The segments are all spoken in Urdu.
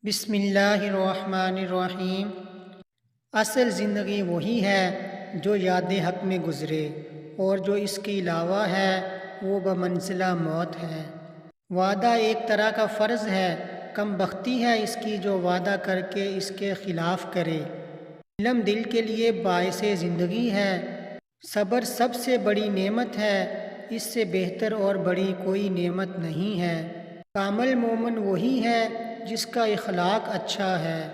بسم اللہ الرحمن الرحیم۔ اصل زندگی وہی ہے جو یاد حق میں گزرے، اور جو اس کے علاوہ ہے وہ بمنزلہ موت ہے۔ وعدہ ایک طرح کا فرض ہے، کم بختی ہے اس کی جو وعدہ کر کے اس کے خلاف کرے۔ علم دل کے لیے باعث زندگی ہے۔ صبر سب سے بڑی نعمت ہے، اس سے بہتر اور بڑی کوئی نعمت نہیں ہے۔ کامل مومن وہی ہے جس کا اخلاق اچھا ہے۔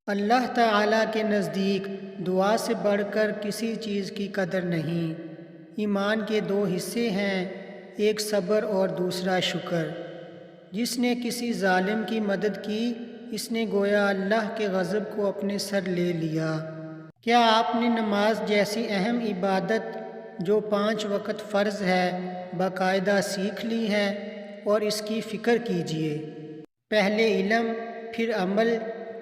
اللہ تعالیٰ کے نزدیک دعا سے بڑھ کر کسی چیز کی قدر نہیں۔ ایمان کے دو حصے ہیں، ایک صبر اور دوسرا شکر۔ جس نے کسی ظالم کی مدد کی، اس نے گویا اللہ کے غضب کو اپنے سر لے لیا۔ کیا آپ نے نماز جیسی اہم عبادت جو 5 وقت فرض ہے باقاعدہ سیکھ لی ہے؟ اور اس کی فکر کیجیے۔ پہلے علم، پھر عمل،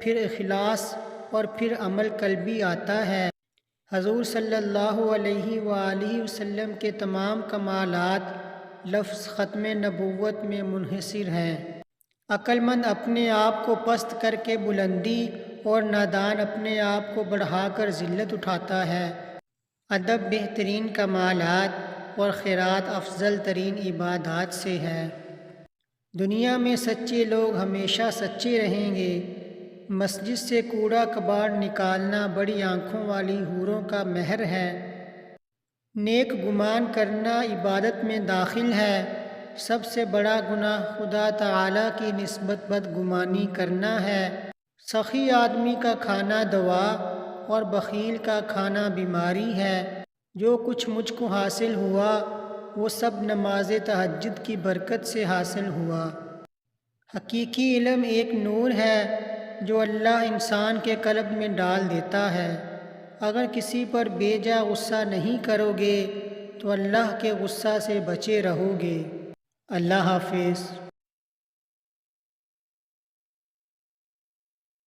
پھر اخلاص اور پھر عمل قلبی آتا ہے۔ حضور صلی اللہ علیہ وآلہ وسلم کے تمام کمالات لفظ ختم نبوت میں منحصر ہیں۔ عقل مند اپنے آپ کو پست کر کے بلندی، اور نادان اپنے آپ کو بڑھا کر ذلت اٹھاتا ہے۔ ادب بہترین کمالات اور خیرات افضل ترین عبادات سے ہے۔ دنیا میں سچے لوگ ہمیشہ سچے رہیں گے۔ مسجد سے کوڑا کباڑ نکالنا بڑی آنکھوں والی حوروں کا مہر ہے۔ نیک گمان کرنا عبادت میں داخل ہے۔ سب سے بڑا گناہ خدا تعالیٰ کی نسبت بدگمانی کرنا ہے۔ سخی آدمی کا کھانا دوا، اور بخیل کا کھانا بیماری ہے۔ جو کچھ مجھ کو حاصل ہوا وہ سب نماز تہجد کی برکت سے حاصل ہوا۔ حقیقی علم ایک نور ہے جو اللہ انسان کے قلب میں ڈال دیتا ہے۔ اگر کسی پر بے جا غصہ نہیں کرو گے تو اللہ کے غصہ سے بچے رہو گے۔ اللہ حافظ۔